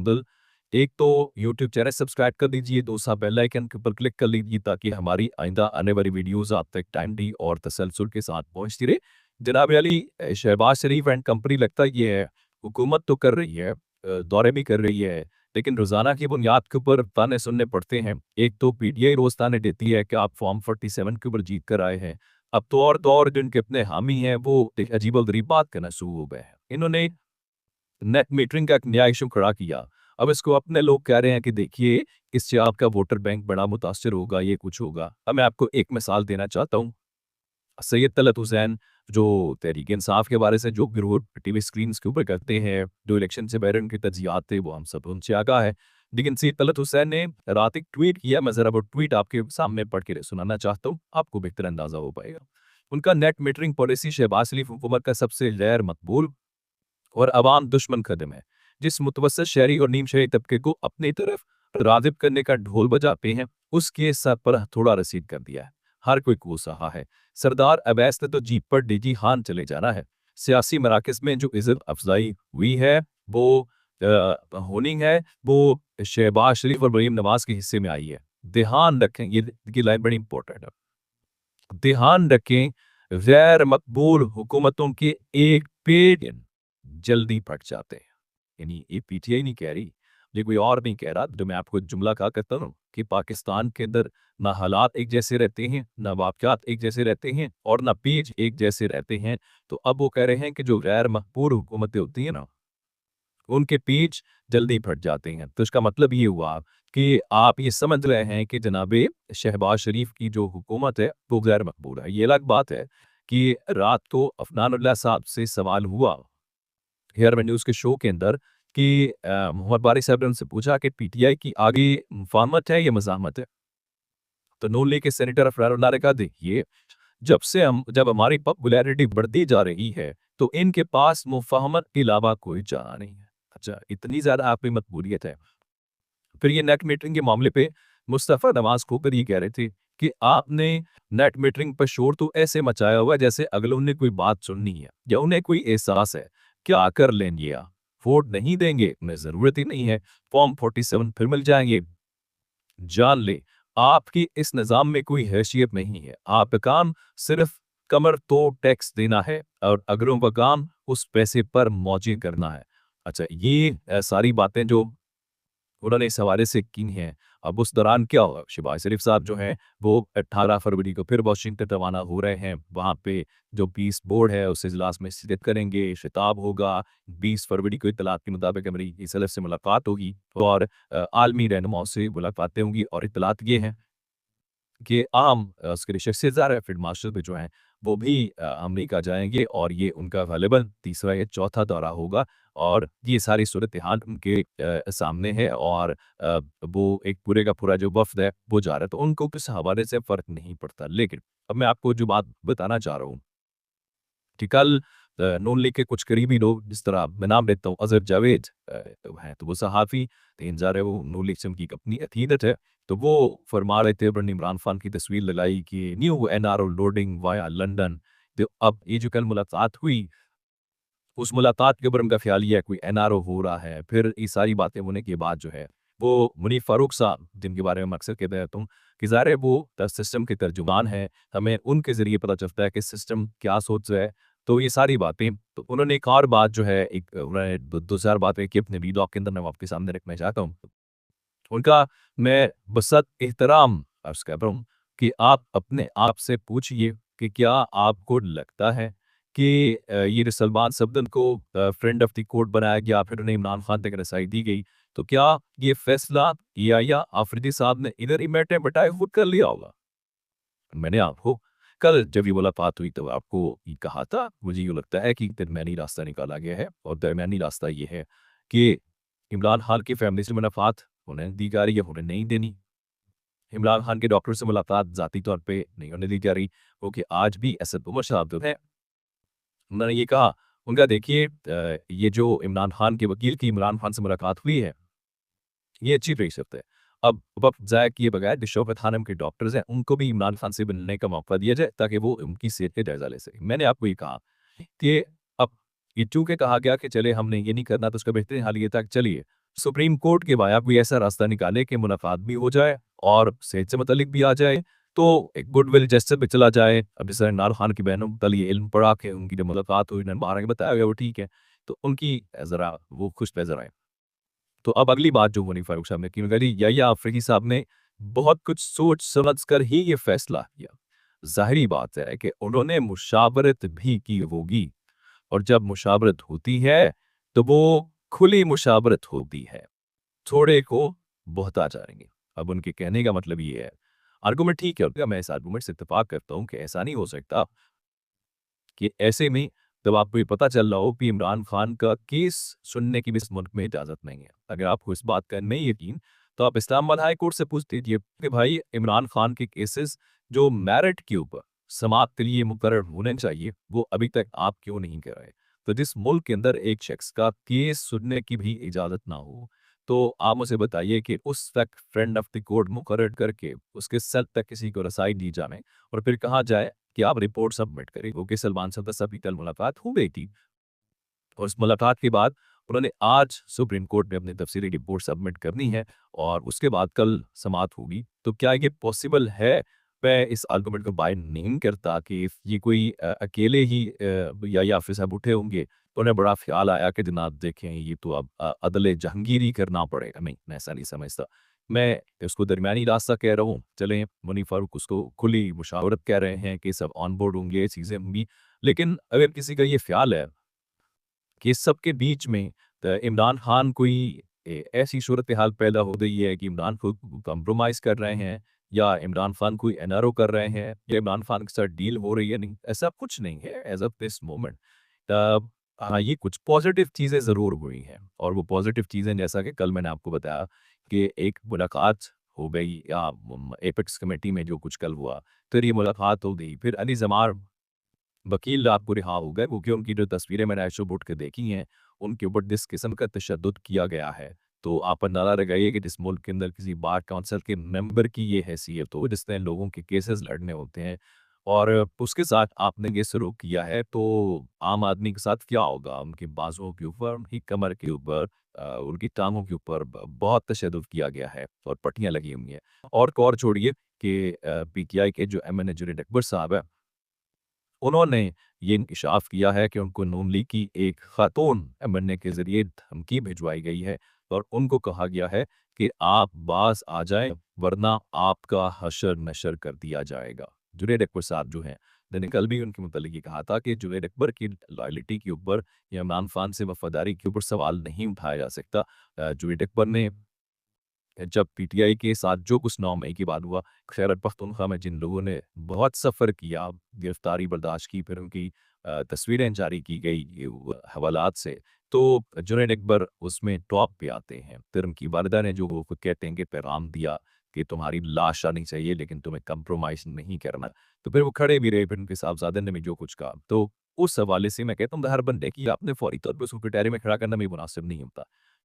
Symbol. एक तो YouTube channel subscribe कर लीजिए, दूसरा बेल आइकन के ऊपर क्लिक कर लीजिए ताकि हमारी आइंदा आने वाली वीडियोस आप तक टाइमली और तसलसल के साथ पहुंचती रहे। जनाब अली, शहबाज शरीफ एंड कंपनी लगता ये है हुकूमत तो कर रही है, दौरे भी कर रही है, लेकिन रोज़ाना की बुनियाद के ऊपर ताने सुनने पड़ते हैं। एक तो पीटीआई रोज़ ताने देती है कि आप फॉर्म 47 के ऊपर जीत कर आए हैं। अब तो और जिनके अपने हामी हैं वो एक अजीब-व-गरीब बात करना शुरू हो गए हैं। इन्होंने नेट मीटरिंग का एक नया इशू खड़ा किया। अब इसको अपने लोग कह रहे हैं कि देखिए, इससे आपका वोटर बैंक बड़ा मुतासिर होगा, ये कुछ होगा। अब मैं आपको एक मिसाल देना चाहता हूँ। सैयद तलत हुसैन जो तहरीक इंसाफ के बारे से जो गिरोह टीवी स्क्रीन्स के ऊपर करते हैं, जो इलेक्शन से पहले उनके तज्जियात थे, वो हम सब उनसे आगाह है। लेकिन सैयद तलत हुसैन ने रात एक ट्वीट किया, मैं ज़रा वो ट्वीट आपके सामने पढ़ के सुनाना चाहता हूँ, आपको बेहतर अंदाज़ा हो पाएगा। उनका नेट मीटरिंग पॉलिसी शहबाज शरीफ हुकूमत का सबसे गैर मकबूल और अवाम दुश्मन कदम है, जिस मुतवस्सित शहरी और नीम शहरी तबके को अपनी तरफ राग़िब करने का ढोल बजाते हैं, उसके सर पर हथौड़ा रसीद कर दिया है। हर कोई कोस रहा है। सरदार अवैस ने तो जीप पर डीजी खान चले जाना है। सियासी मराकज़ में जो इज़्ज़त अफ़ज़ाई हुई है, वो होनी है, वो शहबाज शरीफ और मरीम नवाज़ के हिस्से में आई है। ध्यान रखें, ये लाइन बड़ी इंपॉर्टेंट है। ध्यान रखें, गैर मकबूल हुकूमतों के एक पेड़ जल्दी फट जाते हैं। यानी ये पीटीआई नहीं कह रही, ये कोई और नहीं कह रहा। जो मैं आपको जुमला कहा करता हूँ कि पाकिस्तान के अंदर ना हालात एक जैसे रहते हैं, ना वाक़यात एक जैसे रहते हैं और ना पेज एक जैसे रहते हैं। तो अब वो कह रहे हैं कि जो गैर मकबूल हुकूमतें होती हैं ना, उनके पेच जल्दी फट जाते हैं। तो इसका मतलब ये हुआ कि आप ये समझ रहे हैं कि जनाबे शहबाज शरीफ की जो हुकूमत है, वो गैर मकबूल है। ये अलग बात है कि रात को अफनानुल्लाह साहब से सवाल हुआ हेयर न्यूज़ के शो के अंदर कि मोहम्मद बारिक साहब ने उनसे पूछा कि पीटीआई की आगे मुफ़ाहमत है या मज़ाहमत है? तो नून लीग के सेनेटर अफरारुल्लाह ने कहा, देखिए, जब हमारी पॉपुलैरिटी बढ़ती जा रही है, तो इनके पास मुफ़ाहमत के अलावा कोई चारा नहीं है। अच्छा, इतनी ज़्यादा आप में मकबूलियत है। फिर ये नेट मीटरिंग के मामले पे मुस्तफ़ा नवाज़ खोकर ये कह रहे थे कि आपने नेट मीटरिंग पर शोर तो ऐसे मचाया हुआ है जैसे अगलों ने कोई बात सुननी है या उन्हें कोई एहसास है। क्या कर लेंगे आप? वोट नहीं देंगे, उन्हें ज़रूरत ही नहीं है। फॉर्म 47 फिर मिल जाएँगे। जान लें, आपकी इस निज़ाम में कोई हैसियत नहीं है। आपका काम सिर्फ़ कमर तोड़ टैक्स देना है और अगलों का काम उस पैसे पर मौजे करना है। अच्छा, ये सारी बातें जो उन्होंने इस हवाले से की हैं। अब उस दौरान क्या होगा? शहबाज शरीफ साहब जो हैं, वो 18 फरवरी को फिर वाशिंगटन रवाना हो रहे हैं। वहाँ पे जो पीस बोर्ड है, उस इजलास में शिरकत करेंगे, खिताब होगा। 20 फरवरी को इत्तलात के मुताबिक अमरीकी सदर से मुलाकात होगी और आलमी रहनुमाओं से मुलाकातें होंगी और इत्तलात ये हैं कि उसके शख्सियत ज़ाहिर है फील्ड मार्शल भी जो हैं, वो भी अमेरिका जाएँगे और ये उनका ग़ालिबन तीसरा या चौथा दौरा होगा और ये सारी सूरत-ए-हाल उनके सामने है और वो एक पूरे का पूरा जो वफ़्द है, वो जा रहा है। तो उनको किस हवाले से फ़र्क नहीं पड़ता। लेकिन अब मैं आपको जो बात बताना चाह रहा हूँ कि कल नून लीग के कुछ करीबी लोग, जिस तरह मैं नाम लेता हूँ अज़हर जावेद हैं, तो वो सहाफ़ी तीन ज़ाहिर है वो नून लीग से उनकी अपनी अक़ीदत है। तो वो फरमा रहे थे, उन्होंने इमरान खान की तस्वीर लगाई कि new NRO loading via London. तो अब ये जो कल मुलाकात हुई, उस मुलाकात के ऊपर उनका ख़्याल ये है कोई एनआरओ हो रहा है। फिर ये सारी बातें होने के बाद जो है, वो मुनीर फ़ारूक साहब, जिनके बारे में मैं अक्सर कहता रहता हूँ कि ज़ाहिर है वो सिस्टम के तर्जुमान हैं। हमें उनके ज़रिए पता चलता है कि सिस्टम क्या सोच रहा है। तो ये सारी बातें, तो उन्होंने एक और बात जो है, एक उन्होंने 2-4 बातें की अपने व्लॉग के अंदर, मैं आपके सामने रखना चाहता हूँ। उनका मैं बसत एहतराम अर्ज़ कर रहा हूँ कि आप अपने आप से पूछिए कि क्या आपको लगता है कि ये जो सलमान सफदर को फ्रेंड ऑफ द कोर्ट बनाया गया, फिर उन्हें इमरान खान तक रसाई दी गई, तो क्या ये फैसला या आफरीदी साहब ने इधर ही बैठे बैठाए खुद कर लिया होगा? मैंने आपको कल जब ये मुलाकात हुई तब आपको ये कहा था, मुझे यूँ लगता है कि दरमियानी रास्ता निकाला गया है और दरमियानी रास्ता ये है कि इमरान खान की फैमिली से मुलाकात उन्हें दी जा रही है, उन्हें नहीं देनी। इमरान खान के डॉक्टर से मुलाकात ज़ाती तौर पे नहीं होने दी जा रही, क्योंकि आज भी असद उमर साहब जो हैं, उन्होंने ये कहा, उनका देखिए ये जो इमरान खान के वकील की इमरान खान से मुलाकात हुई है, ये अच्छी फीसद है। अब वक़्त ज़ाया किए बगैर जो शौकत खानम के डॉक्टर्स हैं, उनको भी इमरान खान से मिलने का मौका दिया जाए ताकि वो उनकी सेहत का जायज़ा ले सकें। मैंने आपको ये कहा कि अब ये चूँकि कहा गया कि चले हमने ये नहीं करना, तो उसका बेहतरीन हल ये था कि चलिए सुप्रीम कोर्ट के बाया कोई ऐसा रास्ता निकाले कि मुलाकात भी हो जाए और सेहत से मुतल्लिक भी आ जाए, तो एक गुडविल जेस्चर पे चला जाए। अब जैसे इमरान खान की बहनों को कल ये इल्म पड़ा कि उनकी जो मुलाकात हुई, उन्होंने बाहर आके बताया गया वो ठीक है, तो उनकी ज़रा वो खुश नज़र आए। तो अब अगली बात जो मुनीर फारूक साहब ने की, मगर याहिया आफरीदी साहब ने बहुत कुछ सोच समझ कर ही ये फैसला किया। ज़ाहिरी बात है कि उन्होंने मुशावरत भी की होगी, और जब मुशावरत होती है, तो वो खुली मुशावरत होती है। थोड़े को बहुता जाएँगे। अब उनके कहने का मतलब ये है, आर्गुमेंट ठीक है, मैं इस आर्गुमेंट से इत्तेफ़ाक करता हूँ कि ऐसा नहीं हो सकता कि ऐसे में जब आपको ये पता चल रहा हो कि इमरान खान का केस सुनने की भी इस मुल्क में इजाज़त नहीं है। अगर आपको इस बात का नहीं यकीन, तो आप इस्लामाबाद हाई कोर्ट से पूछ लीजिए कि भाई इमरान खान के केसेस जो मेरिट के ऊपर समाअत के लिए मुकर्रर होने चाहिए, वो अभी तक आप क्यों नहीं कर रहे? तो जिस मुल्क के अंदर एक शख्स का केस सुनने की भी इजाज़त ना हो, तो आप मुझे बताइए कि उस तक फ्रेंड ऑफ द कोर्ट मुकर्रर करके उसके सर तक किसी को रसाई दी जाए और फिर कहा जाए कि आप रिपोर्ट सबमिट करें। क्योंकि सलमान सफदर साहब की कल मुलाकात हो गई थी, और उस मुलाकात के बाद उन्होंने आज सुप्रीम कोर्ट में अपनी तफसीली रिपोर्ट सबमिट करनी है और उसके बाद कल समाअत होगी। तो क्या ये पॉसिबल है? मैं इस आर्गुमेंट को बाय नहीं करता कि ये कोई अकेले ही या फिर साहब उठे होंगे, तो उन्हें बड़ा ख्याल आया कि जनाब देखें ये तो अब अदले जहांगीरी करना पड़ेगा। नहीं, मैं ऐसा नहीं समझता। मैं उसको दरमियानी रास्ता कह रहा हूँ। चलें, मुनीर फारूक उसको खुली मुशावरत कह रहे हैं कि सब ऑन बोर्ड होंगे, ये चीज़ें होंगी। लेकिन अगर किसी का ये ख्याल है कि इस सब के बीच में इमरान खान कोई ऐसी सूरत हाल पैदा हो गई है कि इमरान खुद कंप्रोमाइज़ कर रहे हैं, या इमरान खान कोई एनआरओ कर रहे हैं, या इमरान खान के साथ डील हो रही है, नहीं, ऐसा कुछ नहीं है एज़ ऑफ दिस मोमेंट। हाँ, ये कुछ पॉज़िटिव चीज़ें ज़रूर हुई हैं, और वो पॉज़िटिव चीज़ें जैसा कि कल मैंने आपको बताया कि एक मुलाकात हो गई, या एपेक्स कमेटी में जो कुछ कल हुआ, फिर ये मुलाकात हो गई, फिर अली ज़मार वकील आपको रिहा हो गए, क्योंकि उनकी जो तस्वीरें मैंने ऐशो बुट के देखी हैं, उनके ऊपर जिस किस्म का तशद्दुद किया गया है, तो आप अंदाज़ा लगाइए कि जिस मुल्क के अंदर किसी बार काउंसिल के मेंबर की ये हैसियत हो, जिसने लोगों के केसेस लड़ने होते हैं, और उसके साथ आपने ये सलूक किया है, तो आम आदमी के साथ क्या होगा? उनके बाजुओं के ऊपर, उनकी कमर के ऊपर, उनकी टाँगों के ऊपर बहुत तशद्दुद किया गया है और पट्टियाँ लगी हुई हैं। और छोड़िए कि पीटीआई के जो एमएनए जुनैद अकबर साहब हैं, उन्होंने ये इंकशाफ किया है कि उनको नून लीग की एक खातून एमएनए के ज़रिए धमकी भिजवाई गई है, और उनको कहा गया है कि आप बाज़ आ जाएँ, वरना आपका हशर-नशर कर दिया जाएगा। जुनैद अकबर साहब जो हैं, मैंने कल भी उनके मुतालिक ये कहा था कि जुनैद अकबर की लॉयल्टी के ऊपर या इमरान खान से वफ़ादारी के ऊपर सवाल नहीं उठाया जा सकता। जुनैद अकबर ने जब पीटीआई के साथ जो कुछ 9 मई के बाद हुआ, खैबर पख्तूनख्वा में जिन लोगों ने बहुत सफ़र किया, गिरफ्तारी बर्दाश्त की, फिर उनकी तस्वीरें जारी की गई हवालात से, तो जुनैद अकबर उसमें टॉप पे आते हैं। फिर उनकी वालिदा ने जो वो खुद कहते हैं कि पैगाम दिया कि तुम्हारी लाश आनी चाहिए, लेकिन तुम्हें कंप्रोमाइज़ नहीं करना। तो फिर वो खड़े भी रहे, फिर उनके साहबज़ादे ने भी जो कुछ कहा। तो उस हवाले से मैं कहता हूँ, हर बंदे की आपने फौरी तौर पे उसको कटहरे में खड़ा करना भी मुनासिब नहीं होता।